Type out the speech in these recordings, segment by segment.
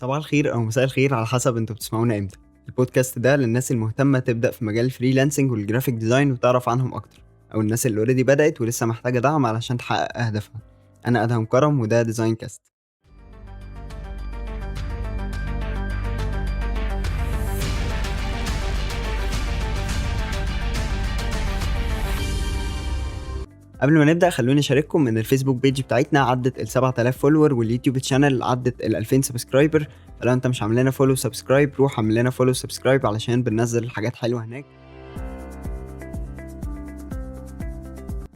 صباح الخير أو مساء الخير على حسب انتوا بتسمعونا امتى. البودكاست ده للناس المهتمة تبدأ في مجال الفريلانسنج والجرافيك ديزاين وتعرف عنهم أكتر، أو الناس اللي اوريدي بدأت ولسه محتاجة دعم علشان تحقق أهدافها. أنا أدهم كرم وده ديزاين كاست. قبل ما نبدأ خلوني أشارككم إن الفيسبوك بيج بتاعتنا عدت ال 7000 فولور واليوتيوب تشانل عدت ال 2000 سبسكرايبر. فلو أنت مش عامل لنا فولو سبسكرايب روح اعمل لنا فولو سبسكرايب علشان بننزل حاجات حلوة هناك.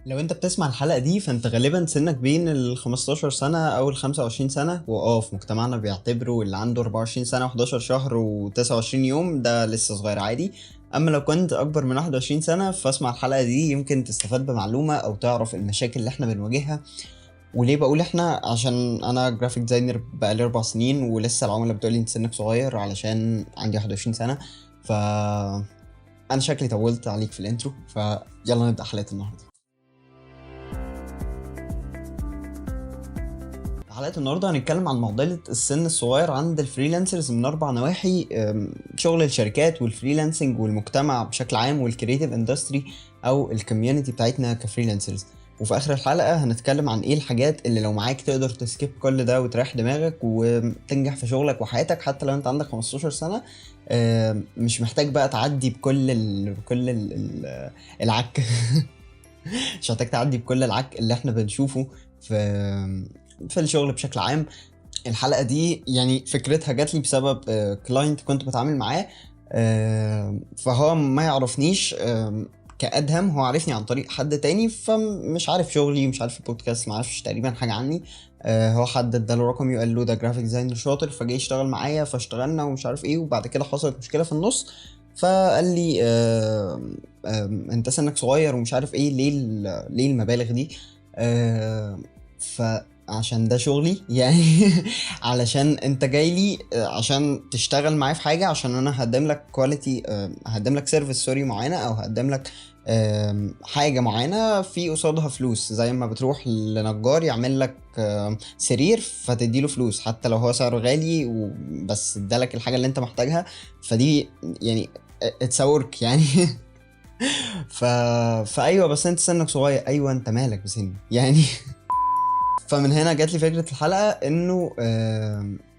لو انت بتسمع الحلقة دي فانت غالبا سنك بين ال 15 سنة او ال 25 سنة، في مجتمعنا بيعتبروا اللي عنده 24 سنة و11 شهر و29 يوم ده لسه صغير عادي. اما لو كنت اكبر من 21 سنة فاسمع الحلقة دي يمكن تستفاد بمعلومة او تعرف المشاكل اللي احنا بنواجهها. وليه بقول احنا؟ عشان انا جرافيك ديزاينر بقالي 4 سنين ولسه العملاء بتقولي انت سنك صغير علشان عندي 21 سنة. ف انا شكلي طولت عليك في الانترو، فيلا نبدأ حلقة النهاردة. حلقة النهاردة هنتكلم عن معضلة السن الصغير عند الفريلانسرز من 4 نواحي: شغل الشركات والفريلانسنج والمجتمع بشكل عام والكرياتيف اندستري أو الكوميونتي بتاعتنا كفريلانسرز. وفي آخر الحلقة هنتكلم عن إيه الحاجات اللي لو معاك تقدر تسكيب كل ده وتريح دماغك وتنجح في شغلك وحياتك حتى لو أنت عندك 15 سنة. مش محتاج بقى تعدي بكل العك مش محتاج تعدي بكل العك اللي احنا بنشوفه في الشغل بشكل عام. الحلقة دي يعني فكرتها جات لي بسبب كلاينت كنت بتعامل معاه، فهو ما يعرفنيش كأدهم، هو عارفني عن طريق حد تاني، فمش عارف شغلي، مش عارف البودكاست، ما عارفش تقريبا حاجة عني. هو حد اداله رقمي وقال له ده جرافيك ديزاينر شاطر فجاي يشتغل معايا، فاشتغلنا ومش عارف ايه، وبعد كده حصلت مشكلة في النص. فقال لي انت سنك صغير ومش عارف ايه، ليه المبالغ دي؟ فعشان ده شغلي يعني علشان انت جاي لي عشان تشتغل معايا في حاجه، عشان انا هقدم لك كواليتي، هقدم لك سيرفيس معينه، او هقدم لك حاجه معينه في قصادها فلوس، زي ما بتروح لنجار يعمل لك سرير فتدي له فلوس حتى لو هو سعره غالي بس ادالك الحاجه اللي انت محتاجها. فدي يعني اتس ورك يعني فايوه بس انت سنك صغير، ايوه انت مالك بسني يعني فمن هنا جات لي فكرة الحلقة انه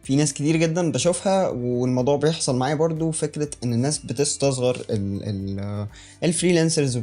في ناس كتير جدا بشوفها، والموضوع بيحصل معايا برضو، فكرة ان الناس بتستصغر الفريلانسرز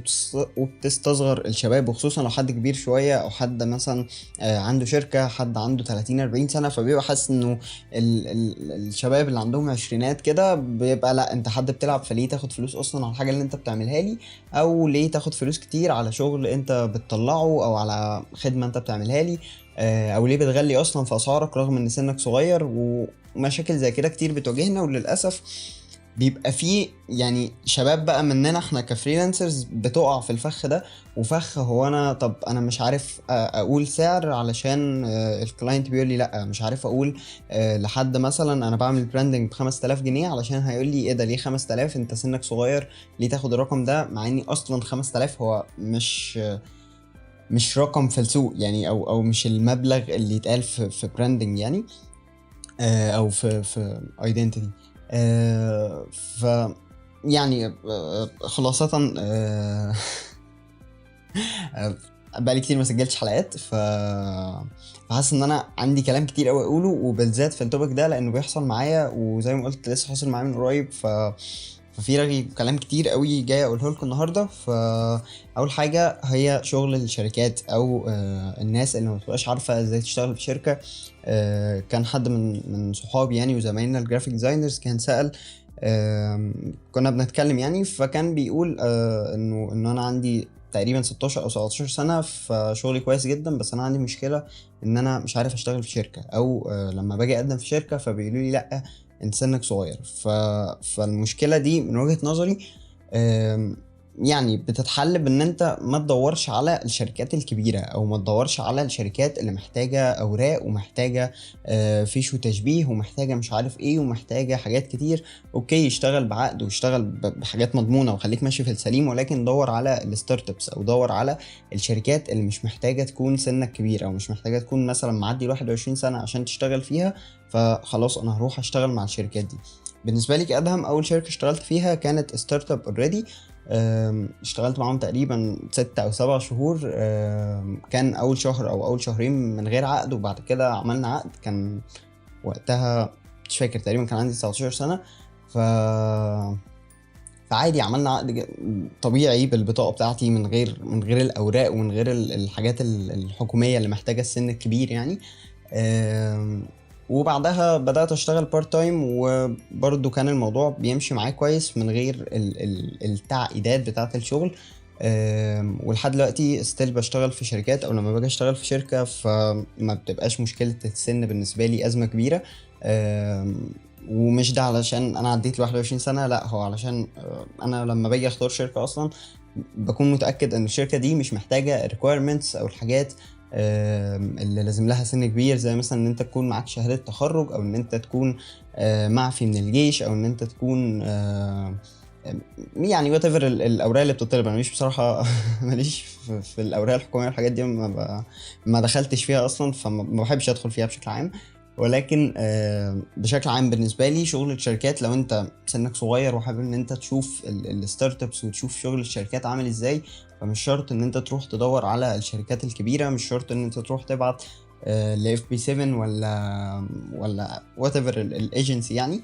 وبتستصغر الشباب، وخصوصا لو حد كبير شوية او حد مثلا عنده شركة، حد عنده 30-40 سنة، فبيبقى حاسس انه الشباب اللي عندهم عشرينات كده بيبقى لا انت حد بتلعب، فليه تاخد فلوس اصلا على الحاجة اللي انت بتعملها لي، او ليه تاخد فلوس كتير على شغل انت بتطلعه او على خدمة انت بتعملها لي، او ليه بتغلي اصلا في اسعارك رغم ان سنك صغير. ومشاكل زي كده كتير بتواجهنا، وللاسف بيبقى فيه يعني شباب بقى مننا احنا كفريلانسرز بتقع في الفخ ده. وفخ هو انا طب انا مش عارف اقول سعر علشان الكلاينت بيقول لي لا، مش عارف اقول لحد مثلا انا بعمل براندنج ب5000 جنيه علشان هيقول لي ايه ده، ليه 5000؟ انت سنك صغير ليه تاخد الرقم ده؟ مع اني اصلا 5000 هو مش رقم في السوق يعني، او مش المبلغ اللي يتقال في براندنج يعني، او في ايدنتيتي. ف يعني خلاصة بقالي كتير ما سجلتش حلقات، فحاسس ان انا عندي كلام كتير قوي اقوله، وبالذات في التوبيك ده لانه بيحصل معايا، وزي ما قلت لسه حاصل معايا من قريب. ففي رغي كلام كتير قوي جاي اقوله لكم النهارده. فاول حاجه هي شغل الشركات او الناس اللي ما بتبقاش عارفه ازاي تشتغل في شركه. كان حد من صحابي يعني وزمايلنا الجرافيك ديزاينرز كان سأل، كنا بنتكلم يعني، فكان بيقول انه انا عندي تقريبا 16 او 17 سنه، فشغلي كويس جدا، بس انا عندي مشكله ان انا مش عارف اشتغل في شركه، او لما باجي اقدم في شركه فبيقولوا لي لا انت سنك صغير. فالمشكله دي من وجهه نظري يعني بتتحل بان انت ما تدورش على الشركات الكبيره، او ما تدورش على الشركات اللي محتاجه اوراق ومحتاجه فيش وتشبيه ومحتاجه مش عارف ايه ومحتاجه حاجات كتير. اوكي، اشتغل بعقد واشتغل بحاجات مضمونه وخليك ماشي في السليم، ولكن دور على الستارت ابس، او دور على الشركات اللي مش محتاجه تكون سنك كبير، او مش محتاجه تكون مثلا معدي 21 سنه عشان تشتغل فيها. فخلاص انا هروح اشتغل مع الشركات دي. بالنسبه لي كادهم، اول شركه اشتغلت فيها كانت ستارت اب اوريدي. اشتغلت معاهم تقريبا 6 أو 7 شهور. كان اول شهر او اول شهرين من غير عقد، وبعد كده عملنا عقد. كان وقتها مش فاكر، تقريبا كان عندي 19 سنة. ف فعادي عملنا عقد طبيعي بالبطاقة بتاعتي، من غير الأوراق ومن غير الحاجات الحكومية اللي محتاجة السن الكبير يعني. وبعدها بدأت أشتغل بارت تايم، وبرضو كان الموضوع بيمشي معايا كويس من غير التعقيدات بتاعة الشغل. ولحد دلوقتي ستيل بشتغل في شركات، أو لما باجي أشتغل في شركة فما بتبقاش مشكلة السن بالنسبة لي أزمة كبيرة. ومش ده علشان أنا عديت 21 سنة، لأ، هو علشان أنا لما باجي أختار شركة أصلا بكون متأكد إن الشركة دي مش محتاجة requirements أو الحاجات اللي لازم لها سن كبير، زي مثلا ان انت تكون معاك شهادة تخرج، او ان انت تكون معفي من الجيش، او ان انت تكون يعني whatever الاوراق اللي بتطلب. انا مش بصراحة ماليش في الاوراق الحكومية والحاجات دي، ما دخلتش فيها اصلا، فما بحبش ادخل فيها بشكل عام. ولكن بشكل عام بالنسبة لي شغل الشركات، لو انت سنك صغير وحابب ان انت تشوف الستارت ابس وتشوف شغل الشركات عامل ازاي، فمش شرط ان انت تروح تدور على الشركات الكبيرة، مش شرط ان انت تروح تبعت ل FP7 ولا whatever الايجنسي يعني.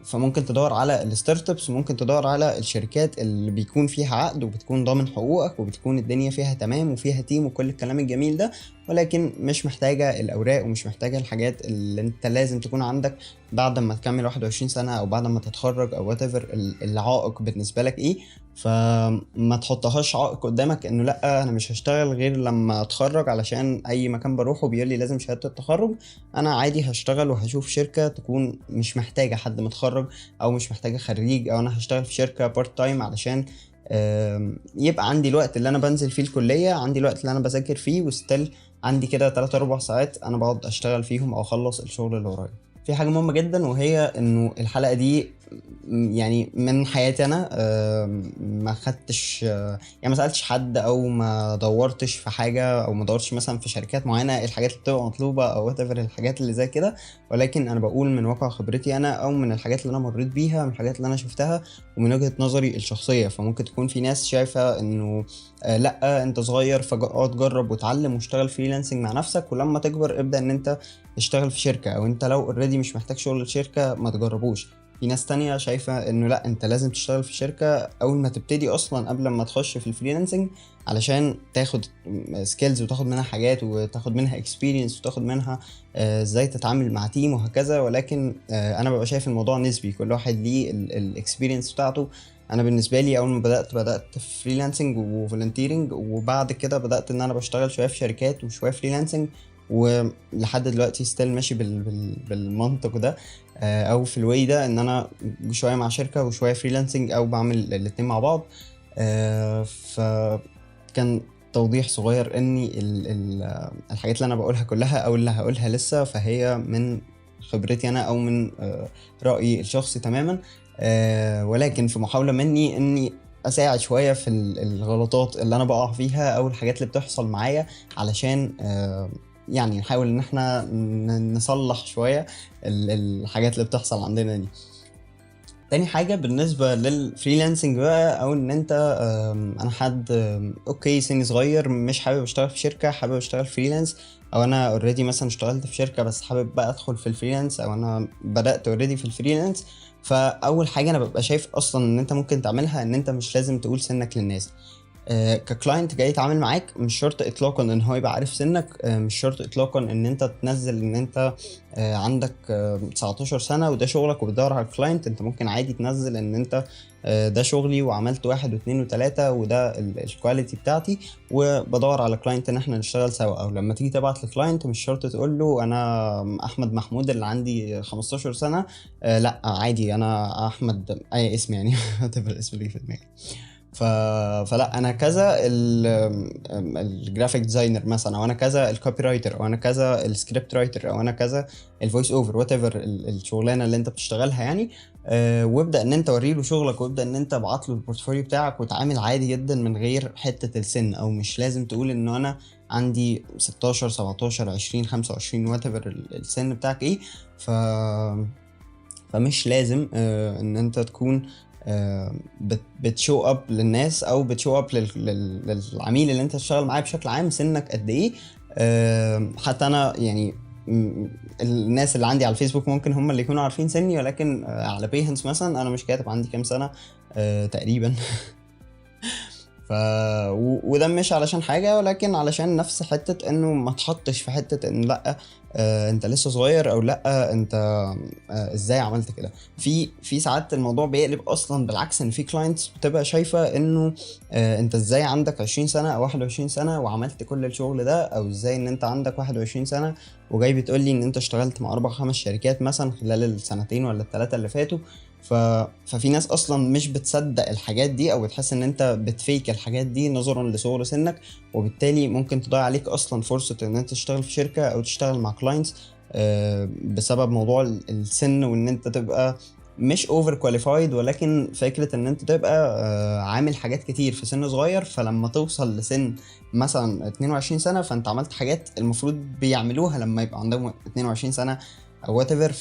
فممكن تدور على الستارت ابس، وممكن تدور على الشركات اللي بيكون فيها عقد وبتكون ضامن حقوقك وبتكون الدنيا فيها تمام وفيها تيم وكل الكلام الجميل ده، ولكن مش محتاجة الأوراق ومش محتاجة الحاجات اللي انت لازم تكون عندك بعد ما تكمل 21 سنة أو بعد ما تتخرج، أو whatever العائق بالنسبة لك ايه. فما تحطهاش عائق قدامك انه لا انا مش هشتغل غير لما اتخرج، علشان اي مكان بروحه بيقول لي لازم شهادة التخرج. انا عادي هشتغل وهشوف شركة تكون مش محتاجة حد متخرج او مش محتاجة خريج، او انا هشتغل في شركة بارت تايم علشان يبقى عندي الوقت اللي انا بنزل فيه الكلية، عندي الوقت اللي انا بذاكر فيه، وستيل عندي كده 3-4 ساعات انا بقعد اشتغل فيهم او اخلص الشغل اللي ورايا. في حاجة مهمة جدا، وهي انه الحلقة دي يعني من حياتي انا. ما خدتش يعني ما سالتش حد، او ما دورتش في حاجه، او ما دورتش مثلا في شركات معينه الحاجات اللي بتبقى مطلوبه او whatever الحاجات اللي زي كده. ولكن انا بقول من واقع خبرتي انا، او من الحاجات اللي انا مريت بيها، من الحاجات اللي انا شفتها، ومن وجهه نظري الشخصيه. فممكن تكون في ناس شايفه انه لا انت صغير فاقعد جرب واتعلم واشتغل فريلانسنج مع نفسك، ولما تكبر ابدا ان انت تشتغل في شركه، او انت لو اوريدي مش محتاج شغل الشركه ما تجربوش. في ناس تانية شايفة انه لا انت لازم تشتغل في شركة اول ما تبتدي اصلا، قبل ما تخش في الفريلانسنج، علشان تاخد سكيلز وتاخد منها حاجات وتاخد منها اكسبيرينس وتاخد منها ازاي تتعامل مع تيم وهكذا. ولكن انا ببقى شايف الموضوع نسبي، كل واحد ليه الاكسبيرينس بتاعته. انا بالنسبه لي اول ما بدات فريلانسنج وفولنتيرنج، وبعد كده بدات ان انا بشتغل شويه في شركات وشويه فريلانسنج، ولحد دلوقتي ستيل ماشي بالمنطق ده، او في الواي ده، ان انا شويه مع شركه وشويه فريلانسنج، او بعمل الاتنين مع بعض. فكان توضيح صغير اني الحاجات اللي انا بقولها كلها او اللي هقولها لسه، فهي من خبرتي انا، او من رأيي الشخصي تماما. ولكن في محاولة مني اني اساعد شوية في الغلطات اللي انا بقع فيها، او الحاجات اللي بتحصل معايا، علشان يعني نحاول ان احنا نصلح شوية الحاجات اللي بتحصل عندنا دي. تاني حاجة بالنسبة للفريلانسنج بقى، او ان انت انا حد اوكي سني صغير مش حابب اشتغل في شركة، حابب اشتغل فريلانس، او انا اوريدي مثلا اشتغلت في شركة بس حابب بقى ادخل في الفريلانس، او انا بدأت اوريدي في الفريلانس. فاول حاجة انا ببقى شايف اصلا ان انت ممكن تعملها، ان انت مش لازم تقول سنك للناس. ككلاينت جاي يتعامل معاك، مش شرط اطلاقا ان هو يبقى عارف سنك، مش شرط اطلاقا ان انت تنزل ان انت عندك 19 سنة وده شغلك وبتدور على الكلاينت. انت ممكن عادي تنزل ان انت ده شغلي وعملت 1 و2 و3 وده الكواليتي بتاعتي، وبدور على كلاينت ان احنا نشتغل سوا. او لما تيجي تبعت لكلاينت مش شرط تقول له انا احمد محمود اللي عندي 15 سنة. لا عادي انا احمد اي اسم يعني تبقى الاسم اللي في دماغي. فلا انا كذا الجرافيك ديزاينر مثلا، او انا كذا الكوبي رايتر، او انا كذا السكريبت رايتر، او انا كذا الفويس اوفر، وات ايفر الشغلانه اللي انت بتشتغلها يعني. وابدا ان انت وري له شغلك، وابدا ان انت ابعت له البورتفوليو بتاعك، وتعامل عادي جدا من غير حته السن، او مش لازم تقول انه انا عندي 16 17 20 25 وات ايفر السن بتاعك ايه. ف فمش لازم ان انت تكون بتشو اب للناس، او بتشو اب للعميل اللي انت تشتغل معاه بشكل عام سنك قد ايه. حتى انا يعني الناس اللي عندي على الفيسبوك ممكن هم اللي يكونوا عارفين سني، ولكن على بيهنس مثلا انا مش كاتب عندي كام سنة تقريبا. ف وده مش علشان حاجة، ولكن علشان نفس حتة انه ما تحطش في حتة ان لا انت لسه صغير، او لا انت ازاي عملت كده. في ساعات الموضوع بيقلب اصلا بالعكس، ان في كلاينتس بتبقى شايفة انه انت ازاي عندك 20 سنة او 21 سنة وعملت كل الشغل ده، او ازاي ان انت عندك 21 سنة وجاي بتقولي ان انت اشتغلت مع 4 5 شركات مثلا خلال السنتين ولا ال3 اللي فاتوا. ففي ناس اصلا مش بتصدق الحاجات دي، او بتحس ان انت بتفيك الحاجات دي نظرا لصغر سنك، وبالتالي ممكن تضيع عليك اصلا فرصة ان انت تشتغل في شركة او تشتغل مع كلاينتس بسبب موضوع السن، وان انت تبقى مش اوفر كواليفايد، ولكن فكرة ان انت تبقى عامل حاجات كتير في سن صغير، فلما توصل لسن مثلا 22 سنة فانت عملت حاجات المفروض بيعملوها لما يبقى عندهم 22 سنة او whatever.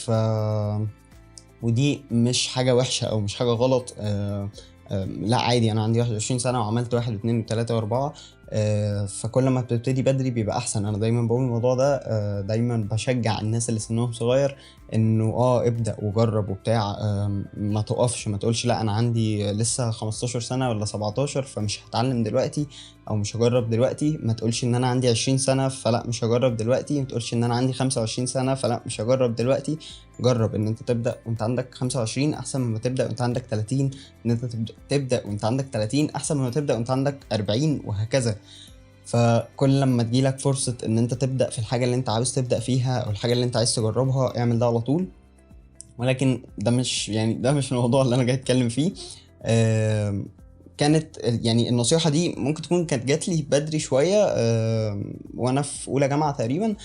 ودي مش حاجة وحشة او مش حاجة غلط. لا عادي، انا عندي 21 سنة وعملت 1 و2 و3 و4. فكل ما بتبتدي بدري بيبقى احسن. انا دايما بقول الموضوع ده، دايما بشجع الناس اللي سنهم صغير انه ابدأ وجرب وبتاع. ما تقفش، ما تقولش لا انا عندي لسه 15 سنة ولا 17 فمش هتعلم دلوقتي او مش هجرب دلوقتي. ما تقولش ان انا عندي 20 سنة فلا مش هجرب دلوقتي. ما تقولش ان انا عندي 25 سنة فلا مش هجرب دلوقتي. جرب ان انت تبدأ وانت عندك 25 احسن ما تبدأ وانت عندك 30. ان انت تبدأ وانت عندك 30 احسن ما تبدأ وانت عندك 40 وهكذا. فكل لما تجيلك فرصة ان انت تبدأ في الحاجة اللي انت عاوز تبدأ فيها او الحاجة اللي انت عايز تجربها اعمل ده على طول. ولكن ده مش الموضوع اللي انا جاي اتكلم فيه. كانت يعني النصيحة دي ممكن تكون كانت جات لي بدري شوية وانا في اولى جامعة تقريبا.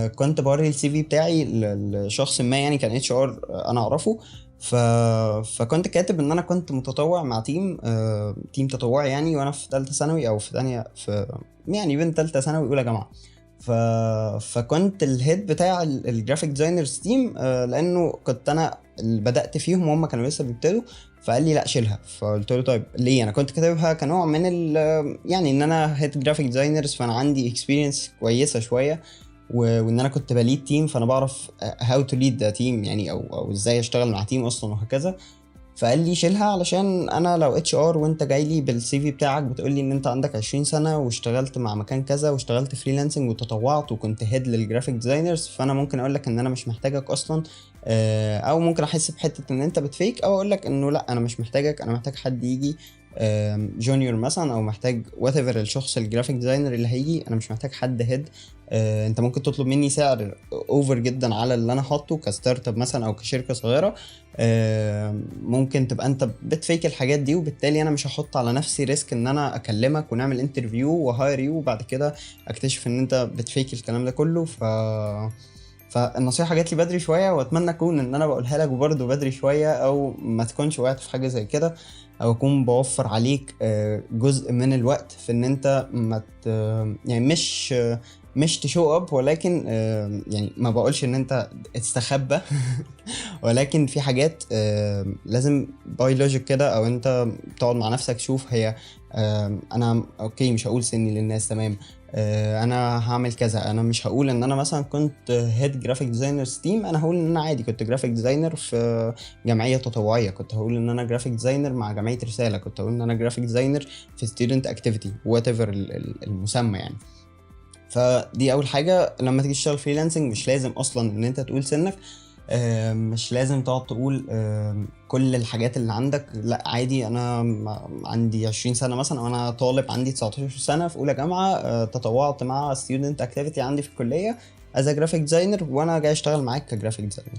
كنت بوري السي في بتاعي لشخص ما، يعني كان اتش ار انا اعرفه. فكنت كاتب ان انا كنت متطوع مع تيم تطوعي يعني، وانا في ثالثه ثانوي او في ثانيه، في يعني بين ثالثه ثانوي واولى جامعه. فكنت الهيد بتاع الجرافيك ديزاينرز تيم، لانه كنت انا اللي بدات فيهم وهم كانوا لسه بيبتدوا. فقال لي لا شيلها. فقلت له طيب ليه؟ انا كنت كاتبها كنوع من يعني ان انا هيد جرافيك ديزاينرز، فانا عندي اكسبيرينس كويسه شويه، وان انا كنت بليد تيم، فانا بعرف هاو تو ليد ذا تيم يعني، او ازاي اشتغل مع تيم اصلا وهكذا. فقال لي شيلها علشان انا لو اتش ار وانت جاي لي بالسي في بتاعك بتقول لي ان انت عندك 20 سنه واشتغلت مع مكان كذا واشتغلت فريلانسنج وتطوعت وكنت هيد للجرافيك ديزاينرز، فانا ممكن اقول لك ان انا مش محتاجك اصلا. او ممكن احس بحته ان انت بتفيك، او اقول لك انه لا انا مش محتاجك، انا محتاج حد يجي جونيور مثلا، او محتاج وات ايفر الشخص الجرافيك ديزاينر اللي هيجي، انا مش محتاج حد هيد. انت ممكن تطلب مني سعر اوفر جدا على اللي انا حاطه كستارت اب مثلا او كشركه صغيره. ممكن تبقى انت بتفيك الحاجات دي، وبالتالي انا مش هحط على نفسي ريسك ان انا اكلمك ونعمل انترفيو وهاير يو وبعد كده اكتشف ان انت بتفيك الكلام ده كله. فالنصيحه جات لي بدري شويه، واتمنى اكون ان انا بقولها لك برضه بدري شويه، او ما تكونش وقعت في حاجه زي كده، او اكون بوفر عليك جزء من الوقت في ان انت ما يعني مش تشو اب، ولكن يعني ما بقولش ان انت تستخبى. ولكن في حاجات لازم باي لوجيك كده، او انت تقعد مع نفسك تشوف هي انا اوكي مش هقول سني للناس تمام. انا هعمل كذا. انا مش هقول ان انا مثلا كنت هيد جرافيك ديزاينر تيم، انا هقول ان انا عادي كنت جرافيك ديزاينر في جمعيه تطوعيه، كنت هقول ان انا جرافيك ديزاينر مع جمعيه رساله، كنت هقول ان انا جرافيك ديزاينر في ستودنت اكتيفيتي وات ايفر المسمى يعني. فدي اول حاجه. لما تيجي تشتغل فريلانسنج مش لازم اصلا ان انت تقول سنك، مش لازم تقعد تقول كل الحاجات اللي عندك. لا عادي، انا عندي 20 سنه مثلا، وانا طالب عندي 19 سنه في اولى جامعه، تطوعت مع ستودنت اكتيفيتي عندي في الكليه از جرافيك ديزاينر، وانا جاي اشتغل معاك كجرافيك ديزاينر.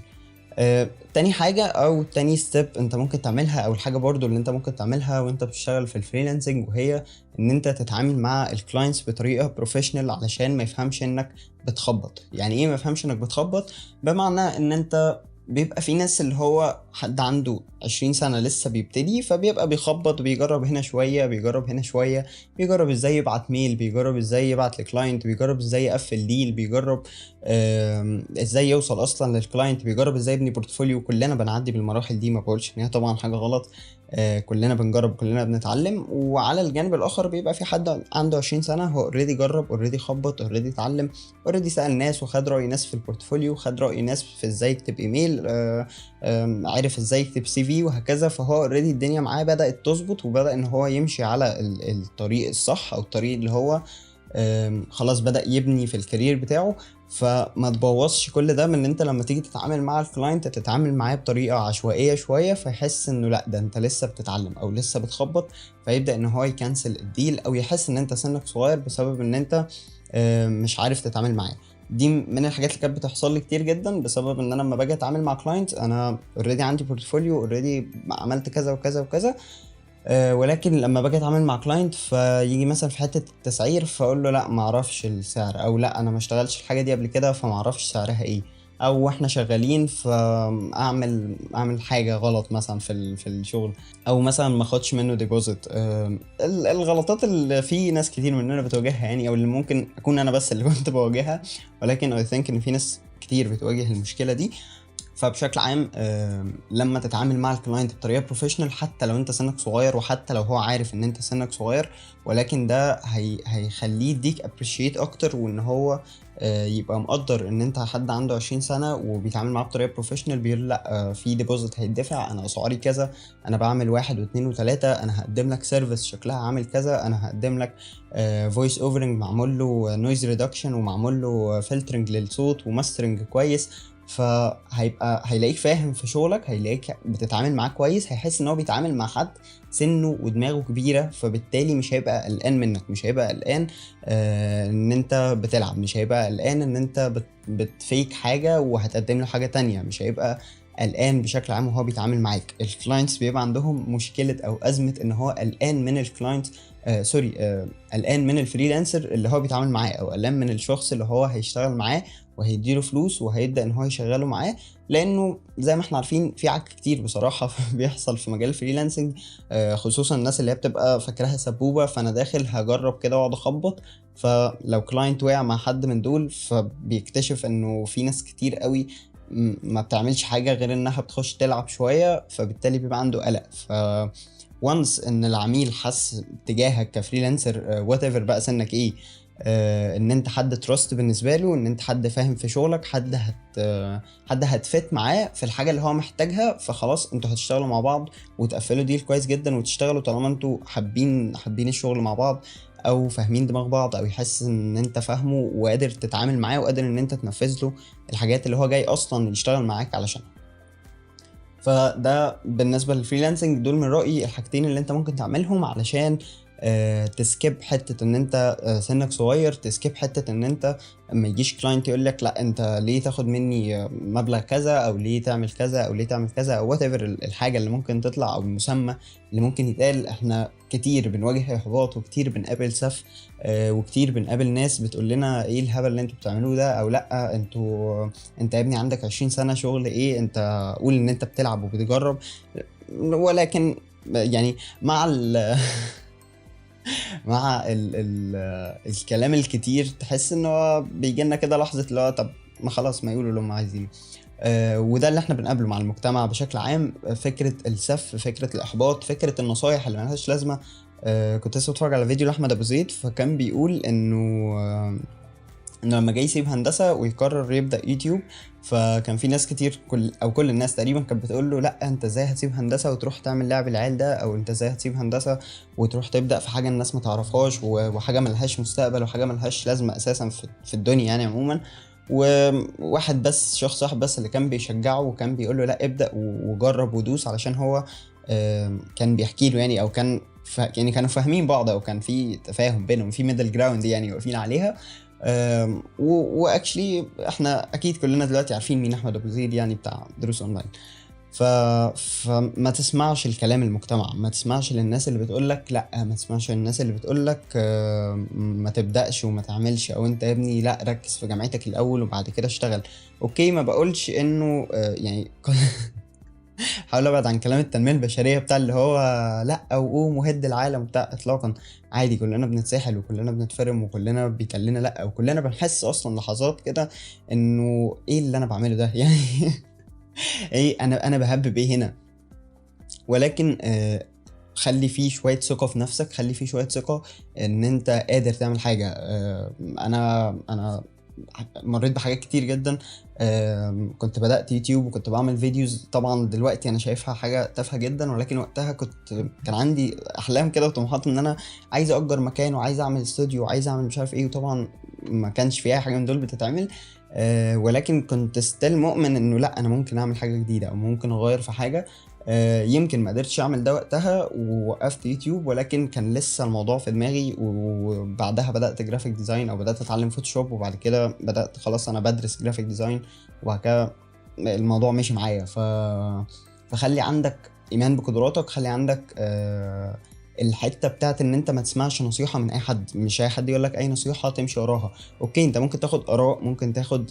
تاني حاجة أو تاني ستيب أنت ممكن تعملها، أو الحاجة برضو اللي أنت ممكن تعملها وأنت بتشتغل في الفريلانسنج، وهي إن أنت تتعامل مع الكلاينتس بطريقة بروفيشنال علشان ما يفهمش إنك بتخبط. يعني إيه ما يفهمش إنك بتخبط؟ بمعنى إن أنت بيبقى في ناس اللي هو حد عنده 20 سنة لسه بيبتدي، فبيبقى بيخبط وبيجرب هنا شوية بيجرب هنا شوية، بيجرب ازاي يبعت ميل، بيجرب ازاي يبعت لكلاينت، بيجرب ازاي يقفل ديل، بيجرب ازاي يوصل اصلا للكلاينت، بيجرب ازاي يبني بورتفوليو. كلنا بنعدي بالمراحل دي، ما بقولش ان هي طبعا حاجة غلط. كلنا بنجرب، كلنا بنتعلم. وعلى الجانب الاخر بيبقى في حد عنده 20 سنة هو اوريدي جرب، اوريدي خبط، اوريدي اتعلم، اوريدي سأل ناس وخد رأي ناس في البورتفوليو، خد رأي ناس في ازاي يكتب ايميل، عارف ازاي يكتب سي في وهكذا. فهو اوريدي الدنيا معاه بدأت تظبط، وبدأ ان هو يمشي على الطريق الصح، او الطريق اللي هو خلاص بدأ يبني في الكارير بتاعه. فما تبوظش كل ده من ان انت لما تيجي تتعامل مع الكلاينت تتعامل معاه بطريقة عشوائية شوية، فيحس انه لا ده انت لسه بتتعلم او لسه بتخبط، فيبدأ ان هو يكنسل الديل او يحس ان انت سنك صغير بسبب ان انت مش عارف تتعامل معاه. دي من الحاجات اللي كانت بتحصل لي كتير جدا، بسبب ان انا لما باجي اتعامل مع كلاينت انا اوريدي عندي بورتفوليو، اوريدي عملت كذا وكذا وكذا، ولكن لما باجي اتعامل مع كلاينت فيجي مثلا في حته التسعير، فاقول له لا ما اعرفش السعر، او لا انا ما اشتغلتش الحاجه دي قبل كده فما اعرفش سعرها ايه، او احنا شغالين فاعمل حاجه غلط مثلا في الشغل، او مثلا ما اخدش منه ديبوزيت. الغلطات اللي في ناس كتير مننا بتواجهها يعني، او اللي ممكن اكون انا بس اللي كنت بواجهها، ولكن اي ثينك ان في ناس كتير بتواجه المشكله دي. فبشكل عام لما تتعامل مع الكلاينت بطريقه بروفيشنال، حتى لو انت سنك صغير وحتى لو هو عارف ان انت سنك صغير، ولكن ده هيخليه يديك ابريشيت اكتر، وان هو يبقى مقدر ان انت حد عنده 20 سنه وبيتعامل معاه بطريقه بروفيشنال. بيقول لا في ديبوزيت هيدفع، انا اسعاري كذا، انا بعمل واحد واثنين وثلاثه، انا هقدم لك سيرفيس شكلها عامل كذا، انا هقدم لك فويس اوفرنج معمول له نويز ريدكشن ومعمول له فلترنج للصوت وماسترنج كويس. هيلاقيك فاهم في شغلك، هيلاقيك بتتعامل معاه كويس، هيحس ان هو بيتعامل مع حد سنه ودماغه كبيرة، فبالتالي مش هيبقى قلقان منك، مش هيبقى قلقان ان انت بتلعب، مش هيبقى قلقان ان انت بتفيك حاجة وهتقدم له حاجة تانية، مش هيبقى قلقان بشكل عام وهو بيتعامل معاك. الكلاينتس بيبقى عندهم مشكلة او ازمة ان هو قلقان من الكلاينت، قلقان من الفريلانسر اللي هو بيتعامل معاه، او قلقان من الشخص اللي هو هيشتغل معاه وهيديله فلوس وهيبدأ ان هو يشغله معاه. لانه زي ما احنا عارفين في عك كتير بصراحة بيحصل في مجال الفريلانسنج، خصوصا الناس اللي هي بتبقى فاكراها سبوبة، فانا داخل هجرب كده واقعد اخبط. فلو كلاينت وقع مع حد من دول فبيكتشف انه في ناس كتير قوي ما بتعملش حاجة غير انها بتخش تلعب شوية، فبالتالي بيبقى عنده قلق. وانس ان العميل حس تجاهك كفريلانسر وات ايفر بقى سنك ايه، ان انت حد تراست بالنسبه له، ان انت حد فاهم في شغلك، حد هتفت معاه في الحاجه اللي هو محتاجها، فخلاص انتوا هتشتغلوا مع بعض وتقفلوا ديل كويس جدا وتشتغلوا طالما انتوا حابين الشغل مع بعض، او فاهمين دماغ بعض، او يحس ان انت فاهمه وقادر تتعامل معاه وقادر ان انت تنفذ له الحاجات اللي هو جاي اصلا يشتغل معاك علشان. فده بالنسبه للفريلانسنج، دول من رايي الحاجتين اللي انت ممكن تعملهم علشان تسكيب حته ان انت سنك صغير، تسكيب حته ان انت اما يجيش كلاينت يقول لك لا انت ليه تاخد مني مبلغ كذا، او ليه تعمل كذا، او ليه تعمل كذا، او وات ايفر الحاجه اللي ممكن تطلع او المسمى اللي ممكن يتقال. احنا كتير بنواجه احباط، وكتير بنقابل سف، وكتير بنقابل ناس بتقول لنا ايه الهبل اللي انتوا بتعملوه ده، او لا انت يا ابني عندك 20 سنه شغل ايه، انت قول ان انت بتلعب وبتجرب. ولكن يعني مع مع الكلام الكتير تحس ان هو بيجي لنا كده لحظه اللي هو طب ما خلاص ما يقولوا اللي هم عايزينه. وده اللي احنا بنقابله مع المجتمع بشكل عام، فكره السف، فكره الاحباط، فكره النصايح اللي ملهاش لازمه. كنت لسه بتفرج على فيديو لاحمد ابو زيد، فكان بيقول انه لما جاي يسيب هندسه ويقرر يبدا يوتيوب، فكان في ناس كتير كل الناس تقريبا كانت بتقول له لا انت ازاي هتسيب هندسه وتروح تعمل لعب العيال ده، او انت ازاي هتسيب هندسه وتروح تبدا في حاجه الناس ما تعرفهاش وحاجه ملهاش مستقبل وحاجه ملهاش لازمه اساسا في الدنيا يعني عموما. وواحد بس، شخص واحد بس اللي كان بيشجعه وكان بيقول له لا ابدا وجرب ودوس، علشان هو كان بيحكي له يعني، او كان يعني كانوا فاهمين بعض، او كان في تفاهم بينهم، في ميدل جراوند يعني واقفين عليها. واكشلي احنا اكيد كلنا دلوقتي عارفين مين احمد ابو زيد يعني بتاع دروس اونلاين. ف... فما تسمعش الكلام المجتمع، ما تسمعش للناس اللي بتقولك لا، ما تسمعش للناس اللي بتقولك ما تبدأش وما تعملش، او انت يا ابني لا ركز في جامعتك الاول وبعد كده اشتغل. اوكي ما بقولش انه يعني حاول ابعد عن كلام التنميه البشريه بتاع اللي هو لا وقوم وهد العالم بتاع اطلاقا. عادي كلنا بنتساحل وكلنا بنتفرم وكلنا بيكون لنا لا، وكلنا بنحس اصلا لحظات كده انه ايه اللي انا بعمله ده يعني ايه انا بهبب ايه هنا. ولكن خلي فيه شوية ثقة في نفسك، خلي فيه شوية ثقة ان انت قادر تعمل حاجة. انا مريت بحاجات كتير جدا. كنت بدأت يوتيوب وكنت بعمل فيديوز، طبعا دلوقتي انا شايفها حاجة تافهة جدا، ولكن وقتها كان عندي احلام كده وطموحات ان انا عايز اجر مكان وعايز اعمل استوديو وعايز اعمل مش عارف ايه، وطبعا ما كانش في اي حاجة من دول بتتعمل. ولكن كنت ستيل مؤمن انه لا انا ممكن اعمل حاجة جديدة او ممكن اغير في حاجة. يمكن ما قدرتش اعمل ده وقتها ووقفت يوتيوب، ولكن كان لسه الموضوع في دماغي. وبعدها بدأت جرافيك ديزاين او بدأت اتعلم فوتوشوب، وبعد كده بدأت خلاص انا بدرس جرافيك ديزاين، وبعد كده الموضوع مشي معايا. فخلي عندك ايمان بقدراتك، خلي عندك الحته بتاعت ان انت ما تسمعش نصيحه من اي حد، مش اي حد يقول لك اي نصيحه تمشي وراها. اوكي انت ممكن تاخد اراء، ممكن تاخد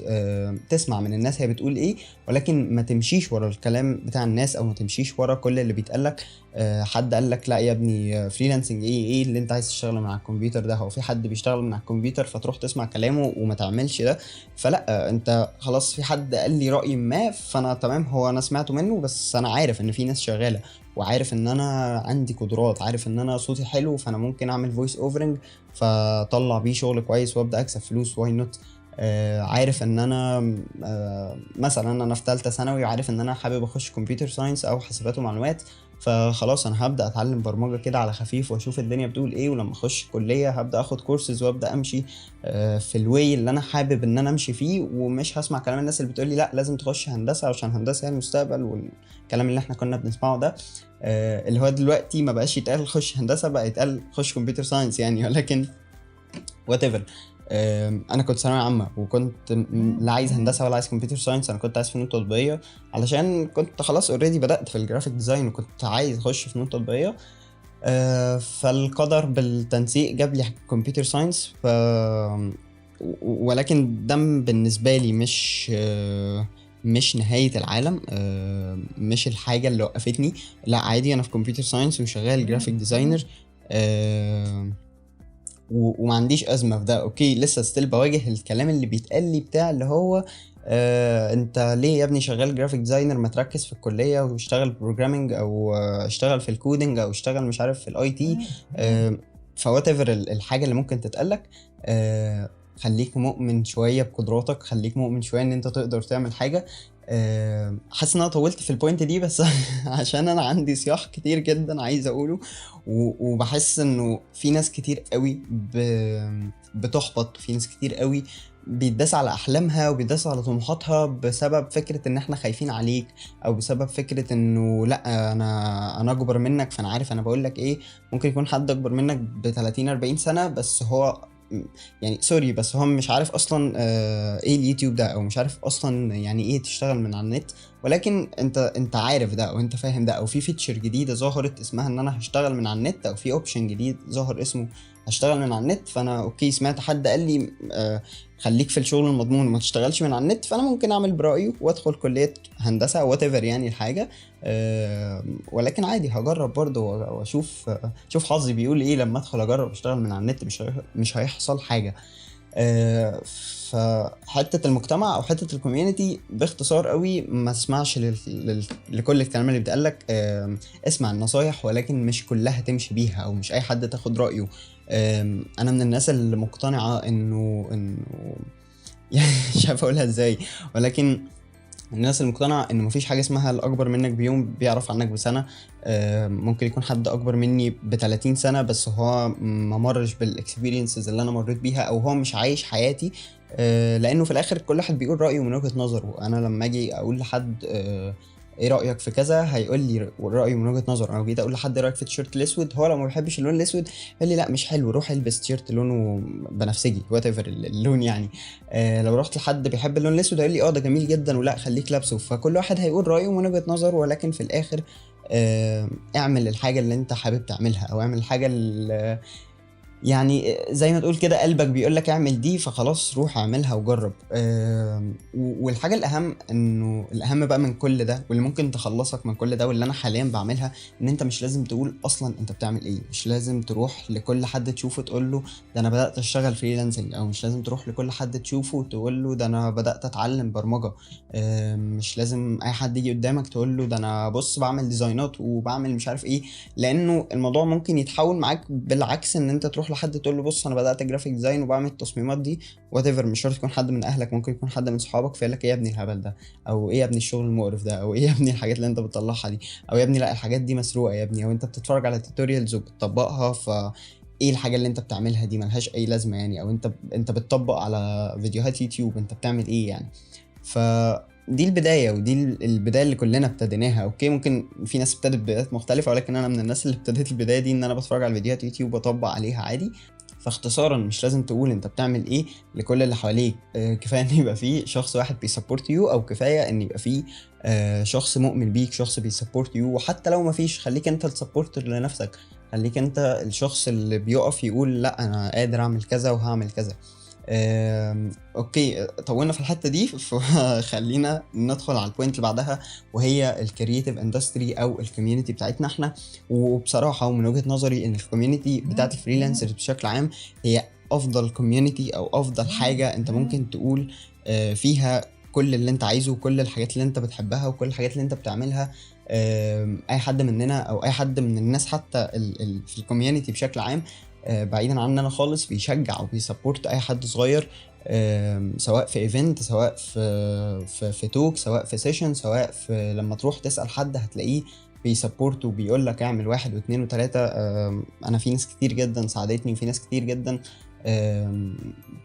تسمع من الناس هي بتقول ايه، ولكن ما تمشيش ورا الكلام بتاع الناس او ما تمشيش ورا كل اللي بيتقالك. حد قال لك لا يا ابني فريلانسنج ايه اللي انت عايز تشتغل من على الكمبيوتر ده، هو في حد بيشتغل من على الكمبيوتر فتروح تسمع كلامه وما تعملش ده. فلا انت خلاص في حد قال لي رأي ما فانا تمام، هو انا سمعته منه، بس انا عارف ان في ناس شغالة، وعارف ان انا عندي قدرات، عارف ان انا صوتي حلو، فانا ممكن اعمل فويس اوفرنج فطلع بيه شغل كويس وابدا اكسب فلوس، واي نوت. عارف ان انا مثلا انا في ثالثه ثانوي وعارف ان انا حابب اخش كمبيوتر ساينس او حاسبات ومعلومات، فخلاص انا هبدا اتعلم برمجه كده على خفيف واشوف الدنيا بتقول ايه، ولما اخش كليه هبدا اخد كورسز وابدا امشي في الواي اللي انا حابب ان انا امشي فيه، ومش هسمع كلام الناس اللي بتقول لي لا لازم تخش هندسه عشان هندسه هي المستقبل، والكلام اللي احنا كنا بنسمعه ده. اللي هو دلوقتي ما بقاش يتقال خش هندسه، بقى يتقال خش كمبيوتر ساينس يعني. ولكن وات ايفر. انا كنت ثانويه عامه وكنت لا عايز هندسه ولا عايز كمبيوتر ساينس، انا كنت عايز فنون تطبيقيه علشان كنت خلاص اوريدي بدات في الجرافيك ديزاين وكنت عايز اخش فنون تطبيقيه. فالقدر بالتنسيق جاب لي كمبيوتر ساينس. ولكن ده بالنسبه لي مش نهايه العالم، مش الحاجه اللي وقفتني. لا عادي انا في كمبيوتر ساينس وشغال جرافيك ديزاينر، وما عنديش ازمه في ده. اوكي لسه ستيل بواجه الكلام اللي بيتقال لي بتاع اللي هو انت ليه يا ابني شغال جرافيك ديزاينر، ما تركز في الكليه واشتغل بروجرامنج او اشتغل في الكودينج او اشتغل مش عارف في الاي تي. فوات ايفر الحاجه اللي ممكن تتقالك. خليك مؤمن شويه بقدراتك، خليك مؤمن شويه ان انت تقدر تعمل حاجه. حاسس ان انا طولت في البوينت دي بس عشان انا عندي صياح كتير جدا عايز اقوله. وبحس انه في ناس كتير قوي بتحبط، في ناس كتير قوي بيداس على احلامها وبيداس على طموحاتها بسبب فكره ان احنا خايفين عليك، او بسبب فكره انه لا انا اكبر منك فانا عارف انا بقول لك ايه. ممكن يكون حد اكبر منك ب 30 40 سنه بس هو يعني سوري بس هو مش عارف اصلا ايه اليوتيوب ده، او مش عارف اصلا يعني ايه تشتغل من على النت. ولكن انت عارف ده او انت فاهم ده، او في فيتشر جديده ظهرت اسمها ان انا هشتغل من على النت، او في اوبشن جديد ظهر اسمه هشتغل من على النت. فانا اوكي سمعت حد قال لي خليك في الشغل المضمون وما تشتغلش من على النت، فانا ممكن اعمل برايي وادخل كليه هندسه وات ايفر يعني الحاجه. ولكن عادي هجرب برضه واشوف شوف حظي بيقول ايه لما ادخل اجرب اشتغل من على النت، مش هيحصل حاجه. فحته المجتمع او حته الكوميونتي باختصار قوي ما تسمعش لكل الكلام اللي بيتقالك. اسمع النصايح ولكن مش كلها تمشي بيها، او مش اي حد تاخد رايه. انا من الناس اللي مقتنعه انه يعني مش عارف اقولها ازاي، ولكن الناس المقتنعة ان مفيش حاجة اسمها الاكبر منك بيوم بيعرف عنك بسنة. ممكن يكون حد اكبر مني ب30 سنة بس هو ما مرش بالاكسبيرينسز اللي انا مريت بيها، او هو مش عايش حياتي. لانه في الاخر كل واحد بيقول رأيه من وجهة نظره. انا لما اجي اقول لحد ايه رايك في كذا، هيقول لي رايه من وجهه نظر. انا جيت اقول لحد ايه رايك في التيشيرت الاسود، هو لو ما بيحبش اللون الاسود يقول لي لا مش حلو، روح البس تيشيرت لونه بنفسجي وات ايفر اللون يعني. لو رحت لحد بيحب اللون الاسود هيقول لي اه ده جميل جدا ولا خليك لابسه. فكل واحد هيقول رايه من وجهه نظر، ولكن في الاخر اعمل الحاجه اللي انت حابب تعملها، او اعمل الحاجه اللي يعني زي ما تقول كده قلبك بيقول لك اعمل دي، فخلاص روح اعملها وجرب. والحاجه الاهم، انه الاهم بقى من كل ده واللي ممكن تخلصك من كل ده واللي انا حاليا بعملها، ان انت مش لازم تقول اصلا انت بتعمل ايه، مش لازم تروح لكل حد تشوفه تقول له ده انا بدات اشتغل فريلانسنج، او مش لازم تروح لكل حد تشوفه تقول له ده انا بدات اتعلم برمجه. مش لازم اي حد يجي قدامك تقول له ده انا بص بعمل ديزاينات وبعمل مش عارف ايه، لانه الموضوع ممكن يتحول معاك بالعكس، ان انت تروح لحد تقول له بص انا بدات جرافيك ديزاين وبعمل التصميمات دي وات ايفر. مش شرط يكون حد من اهلك، ممكن يكون حد من صحابك، فيقول لك ايه يا ابني الهبل ده، او ايه يا ابني الشغل المقرف ده، او ايه يا ابني الحاجات اللي انت بتطلعها دي، او يا ابني لا الحاجات دي مسروقه يا ابني، او انت بتتفرج على توتوريالز وبتطبقها، ف ايه الحاجه اللي انت بتعملها دي ملهاش اي لازمه يعني، او انت بتطبق على فيديوهات يوتيوب، انت بتعمل ايه يعني. دي البداية، ودي البداية اللي كلنا ابتديناها. اوكي ممكن في ناس ابتدت بدايات مختلفة، ولكن انا من الناس اللي ابتدت البداية دي ان انا بتفرج على فيديوهات يوتيوب واطبق عليها عادي. فاختصارا مش لازم تقول انت بتعمل ايه لكل اللي حواليك، كفاية ان يبقى فيه شخص واحد بيسبورت يو، او كفاية ان يبقى فيه شخص مؤمن بيك، شخص بيسبورت يو. وحتى لو ما فيش، خليك انت السبورتر لنفسك، خليك انت الشخص اللي بيقف يقول لا انا قادر اعمل كذا وهعمل كذا. اوكي طولنا في الحته دي، فخلينا ندخل على البوينت اللي بعدها، وهي الكرييتيف اندستري او الكوميونتي بتاعتنا احنا. وبصراحه ومن وجهه نظري ان الكوميونتي بتاعت الفريلانسرز بشكل عام هي افضل كوميونتي، او افضل حاجه انت ممكن تقول فيها كل اللي انت عايزه، وكل الحاجات اللي انت بتحبها، وكل الحاجات اللي انت بتعملها. اي حد مننا او اي حد من الناس حتى في الكوميونتي بشكل عام، بعيدا عننا خالص، بيشجع وبيسبورت اي حد صغير، سواء في ايفنت، سواء في توك، سواء في سيشن، سواء في لما تروح تسأل حد هتلاقيه بيسبورت وبيقول لك اعمل 1 و2 و3. انا في ناس كتير جدا ساعدتني، وفي ناس كتير جدا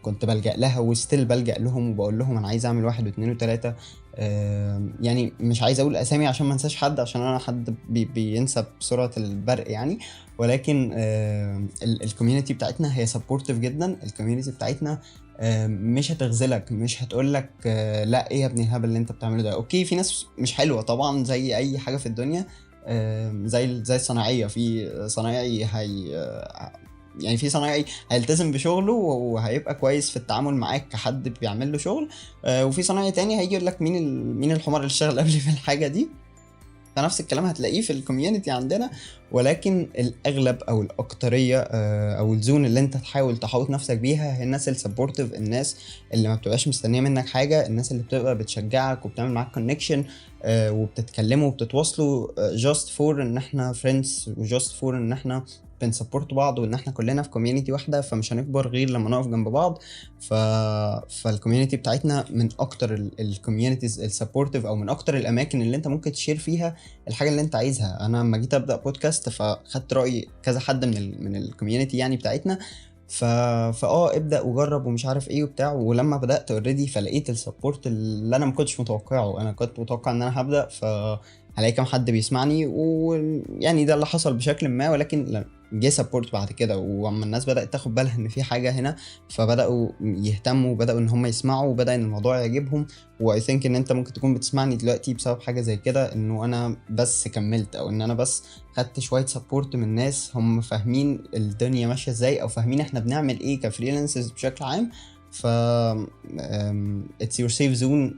كنت بلجأ لها وستيل بلجأ لهم وبقول لهم انا عايز اعمل 1 و2 و3. يعني مش عايز اقول اسامي عشان ما انساش حد، عشان انا حد بينسى بسرعة البرق يعني. ولكن الكوميونتي بتاعتنا هي سبورتيف جدا. الكوميونتي بتاعتنا مش هتغزلك، مش هتقولك لا ايه يا ابني الهبل اللي انت بتعمله ده. اوكي في ناس مش حلوة طبعا زي اي حاجة في الدنيا، زي الصناعية. في صنايعي يعني في صنايعي هيلتزم بشغله وهيبقى كويس في التعامل معاك كحد بيعمل له شغل، وفي صنايعي تاني هيجي يقول لك مين الحمار اللي اشتغل قبلي في الحاجة دي. فنفس الكلام هتلاقيه في الكوميونتي عندنا، ولكن الاغلب او الاكتريه او الزون اللي انت تحاول تحوط نفسك بيها هي الناس السبورتيف، الناس اللي ما بتبقاش مستنيه منك حاجه، الناس اللي بتبقى بتشجعك وبتعمل معاك كونكشن وبتتكلموا وبتتواصلوا جاست فور ان احنا فريندز، وجاست فور ان احنا بنسبورت بعض، وان احنا كلنا في كوميونتي واحده، فمش هنكبر غير لما نقف جنب بعض. فالكوميونتي بتاعتنا من اكتر الكوميونيتيز السبورتيف، او من اكتر الاماكن اللي انت ممكن تشير فيها الحاجه اللي انت عايزها. انا لما جيت ابدا بودكاست فخدت راي كذا حد من الكوميونتي يعني بتاعتنا، ابدا وجرب ومش عارف ايه وبتاع. ولما بدات اوريدي فلقيت السبورت اللي انا ما كنتش متوقعه. انا كنت متوقع ان انا هبدا هلاقي كام حد بيسمعني، ويعني ده اللي حصل بشكل ما، ولكن جه سبورت بعد كده. واما الناس بدات تاخد بالها ان في حاجه هنا، فبداوا يهتموا وبداوا ان هم يسمعوا وبدا ان الموضوع يعجبهم. واي ثينك ان انت ممكن تكون بتسمعني دلوقتي بسبب حاجه زي كده، انه انا بس كملت، او ان انا بس خدت شويه سبورت من ناس هم فاهمين الدنيا ماشيه ازاي، او فاهمين احنا بنعمل ايه كفريلانسرز بشكل عام. ف it's your safe zone،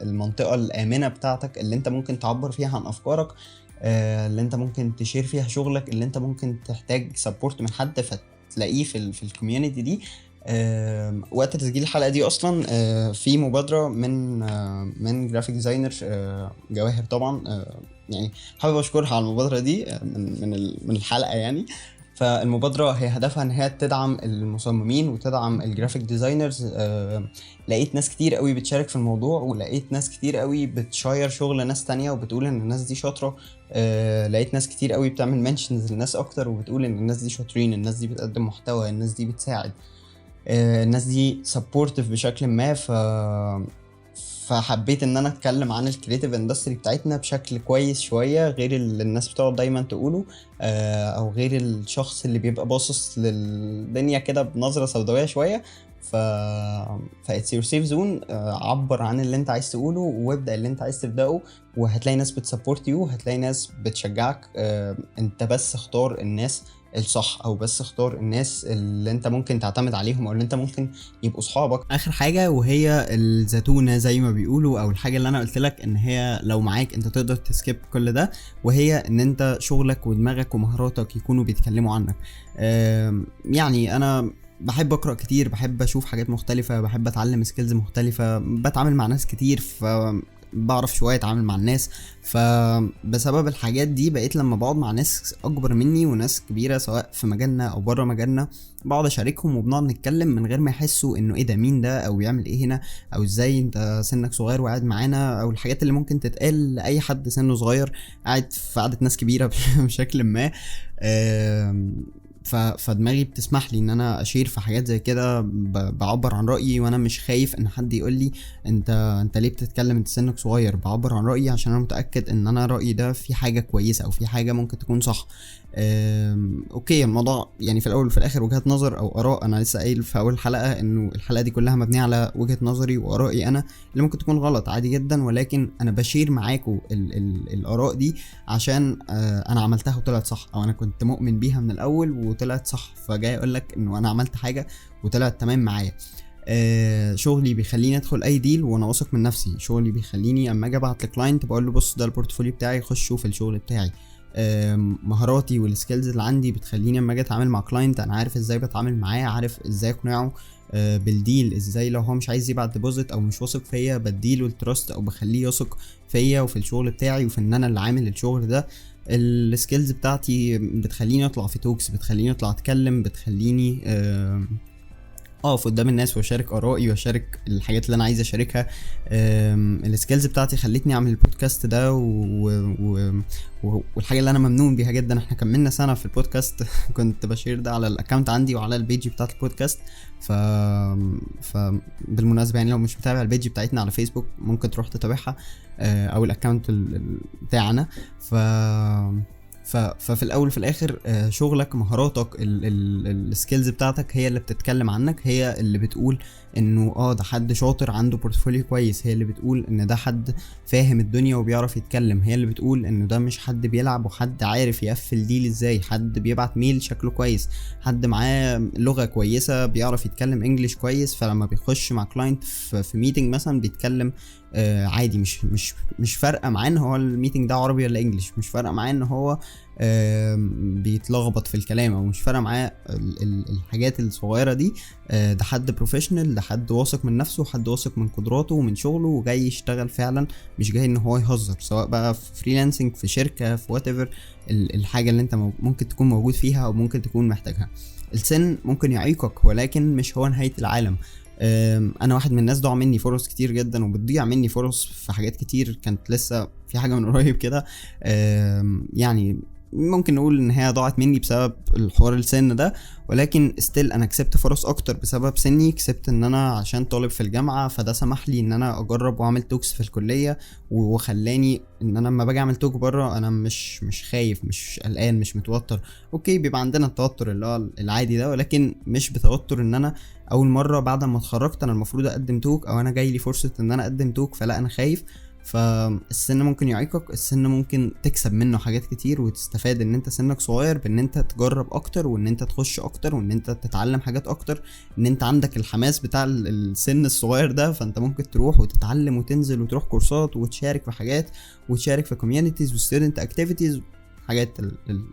المنطقة الآمنة بتاعتك اللي انت ممكن تعبر فيها عن أفكارك، اللي انت ممكن تشير فيها شغلك، اللي انت ممكن تحتاج سبورت من حد فتلاقيه في الكوميونتي دي. وقت تسجيل الحلقة دي أصلا في مبادرة من جرافيك ديزاينر جواهر طبعا، يعني حابب أشكرها على المبادرة دي من الحلقة يعني. فالمبادرة هي هدفها ان هي تدعم المصممين وتدعم الجرافيك ديزاينرز. لقيت ناس كتير قوي بتشارك في الموضوع، ولقيت ناس كتير قوي بتشاير شغل ناس تانية وبتقول ان الناس دي شاطرة. لقيت ناس كتير قوي بتعمل منشنز للناس اكتر وبتقول ان الناس دي شاطرين، الناس دي بتقدم محتوى، الناس دي بتساعد، الناس دي سبورتيف بشكل ما. فحبيت ان انا اتكلم عن الكريتيف اندستري بتاعتنا بشكل كويس شويه، غير اللي الناس بتقعد دايما تقوله، او غير الشخص اللي بيبقى باصص للدنيا كده بنظره سوداويه شويه. ف اتس يور سيف زون. عبر عن اللي انت عايز تقوله وابدا اللي انت عايز تبداه، وهتلاقي ناس بتسبورت يو، هتلاقي ناس بتشجعك. انت بس اختار الناس الصح، او بس اختار الناس اللي انت ممكن تعتمد عليهم، او اللي انت ممكن يبقوا صحابك. اخر حاجه وهي الزتونه زي ما بيقولوا، او الحاجه اللي انا قلت لك ان هي لو معاك انت تقدر تسكيب كل ده، وهي ان انت شغلك ودماغك ومهاراتك يكونوا بيتكلموا عنك. يعني انا بحب اقرا كتير، بحب اشوف حاجات مختلفه، بحب اتعلم سكيلز مختلفه، بتعامل مع ناس كتير، بعرف شويه اتعامل مع الناس. فبسبب الحاجات دي بقيت لما بقعد مع ناس اكبر مني وناس كبيره سواء في مجالنا او بره مجالنا، بقعد اشاركهم وبنقعد نتكلم من غير ما يحسوا انه ايه ده، مين ده، او بيعمل ايه هنا، او ازاي انت سنك صغير وقاعد معانا، او الحاجات اللي ممكن تتقال لاي حد سنه صغير قاعد في قعده ناس كبيره بشكل ما. فدماغي بتسمح لي ان انا اشير في حاجات زي كده، بعبر عن رايي وانا مش خايف ان حد يقول لي انت ليه بتتكلم، انت سنك صغير. بعبر عن رايي عشان انا متاكد ان انا رايي ده في حاجه كويسه او في حاجه ممكن تكون صح. اوكي، الموضوع يعني في الاول وفي الاخر وجهات نظر او اراء. انا لسه قايل في اول حلقه انه الحلقه دي كلها مبنيه على وجهه نظري وارائي انا، اللي ممكن تكون غلط عادي جدا، ولكن انا بشير معاكم الاراء دي عشان انا عملتها وطلعت صح، او انا كنت مؤمن بيها من الاول وطلعت صح، فجاي اقول لك انه انا عملت حاجه وطلعت تمام معايا. شغلي بيخليني ادخل اي ديل وانا واثق من نفسي. شغلي بيخليني اما اجي ابعت لكلاينت بقول له بص ده البورتفوليو بتاعي، خش شوف الشغل بتاعي. مهاراتي والسكيلز اللي عندي بتخليني اما اجي اتعامل مع كلاينت انا عارف ازاي بتعامل معاه، عارف ازاي اقنعه بالديل، ازاي لو هو مش عايز يبعت ديبوزيت او مش واثق فيا بديله التراست او بخليه يثق فيا وفي الشغل بتاعي وفي ان انا اللي عامل الشغل ده. السكيلز بتاعتي بتخليني اطلع في توكس، بتخليني اطلع اتكلم، بتخليني اقف قدام الناس واشارك ارائي واشارك الحاجات اللي انا عايز اشاركها. السكيلز بتاعتي خلتني اعمل البودكاست ده والحاجه اللي انا ممنون بيها جدا، احنا كملنا سنه في البودكاست كنت بشير ده على الاكونت عندي وعلى البيج بتاعت البودكاست. بالمناسبه يعني لو مش متابع البيج بتاعتنا على فيسبوك ممكن تروح تتابعها، او الاكونت بتاعنا. ففي الاول وفي الاخر شغلك، مهاراتك، السكيلز بتاعتك هي اللي بتتكلم عنك، هي اللي بتقول انه ده حد شاطر عنده بورتفوليو كويس، هي اللي بتقول ان ده حد فاهم الدنيا وبيعرف يتكلم، هي اللي بتقول انه ده مش حد بيلعب وحد عارف يقفل ديل ازاي، حد بيبعت ميل شكله كويس، حد معاه لغة كويسة بيعرف يتكلم انجليش كويس، فلما بيخش مع كلاينت في ميتنج مثلا بيتكلم عادي، مش فارقه معاه ان هو الميتنج ده عربي ولا انجليش، مش فارقه معاه ان هو بيتلخبط في الكلام، او مش فارقه معاه الحاجات الصغيره دي. ده حد بروفيشنال، ده حد واثق من نفسه، حد واثق من قدراته ومن شغله وجاي يشتغل فعلا، مش جاي ان هو يهزر، سواء بقى في فريلانسنج، في شركه، في واتيفر الحاجه اللي انت ممكن تكون موجود فيها او ممكن تكون محتاجها. السن ممكن يعيقك ولكن مش هو نهايه العالم. انا واحد من الناس ضاع مني فرص كتير جدا، وبتضيع مني فرص في حاجات كتير. كانت لسه في حاجه من قريب كده يعني ممكن نقول ان هي ضاعت مني بسبب الحوار السن ده، ولكن ستيل انا كسبت فرص اكتر بسبب سني. كسبت ان انا عشان طالب في الجامعه فده سمح لي ان انا اجرب واعمل توكس في الكليه، وخلاني ان انا لما باجي اعمل توك بره انا مش خايف، مش قلقان، مش متوتر. اوكي بيبقى عندنا التوتر اللي هو العادي ده، ولكن مش بتوتر ان انا اول مره بعد ما اتخرجت انا المفروض اقدم توك، او انا جاي لي فرصه ان انا اقدم توك، فلا انا خايف. فالسن ممكن يعيقك، السن ممكن تكسب منه حاجات كتير وتستفاد ان انت سنك صغير بان انت تجرب اكتر، وان انت تخش اكتر، وان انت تتعلم حاجات اكتر، ان انت عندك الحماس بتاع السن الصغير ده، فانت ممكن تروح وتتعلم وتنزل وتروح كورسات وتشارك في حاجات وتشارك في كوميونيتيز وستودنت اكتيفيتيز، الحاجات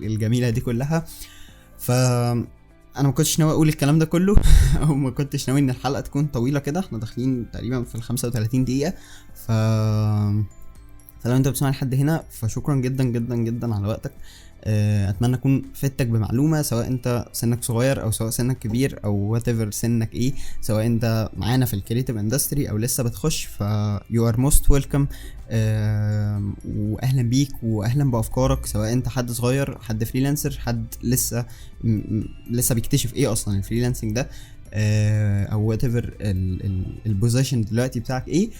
الجميله دي كلها. انا ما كنتش ناوي اقول الكلام ده كله او ما كنتش ناوي ان الحلقه تكون طويله كده، احنا داخلين تقريبا في 35 دقيقه. فلو انت بتسمعني لحد هنا فشكرا جدا جدا جدا على وقتك. اتمنى اكون فدتك بمعلومه، سواء انت سنك صغير او سواء سنك كبير او whatever سنك ايه، سواء انت معانا في الكريتيف اندستري او لسه بتخش، ف you are most welcome. واهلا بيك واهلا بافكارك، سواء انت حد صغير، حد فريلانسر، حد لسه بيكتشف ايه اصلا الفريلانسنج ده. او وات ايفر البوزيشن دلوقتي بتاعك ايه.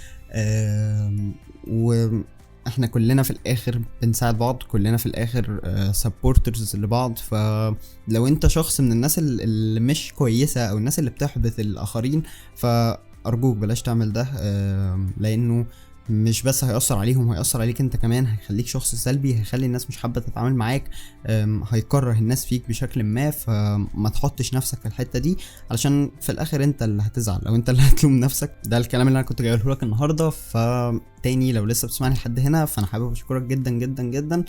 واحنا كلنا في الاخر بنساعد بعض، كلنا في الاخر سبورترز لبعض. فلو انت شخص من الناس اللي مش كويسة او الناس اللي بتحبط الاخرين، فارجوك بلاش تعمل ده، لانه مش بس هيأثر عليهم، هيأثر عليك انت كمان، هيخليك شخص سلبي، هيخلي الناس مش حابة تتعامل معاك، هيكره الناس فيك بشكل ما. فما تحطش نفسك في الحتة دي، علشان في الاخر انت اللي هتزعل او انت اللي هتلوم نفسك. ده الكلام اللي انا كنت جايبه لك النهاردة. فتاني لو لسه بتسمعني لحد هنا، فانا حابب اشكرك جدا جدا جدا.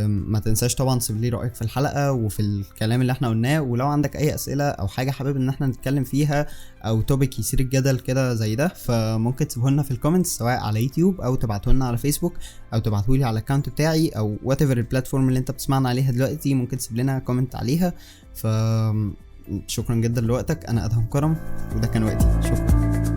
ما تنساش طبعا تسيب لي رأيك في الحلقة وفي الكلام اللي احنا قلناه، ولو عندك اي اسئلة او حاجة حابب ان احنا نتكلم فيها او توبيك يثير الجدل كده زي ده، فممكن تسيبه لنا في الكومنتس سواء على يوتيوب او تبعته لنا على فيسبوك او تبعته لي على الاكونت بتاعي او وات ايفر البلاتفورم اللي انت بتسمعنا عليها دلوقتي، ممكن تسيب لنا كومنت عليها. شكرا جدا لوقتك. انا ادهم كرم، وده كان وقتي. شكرا.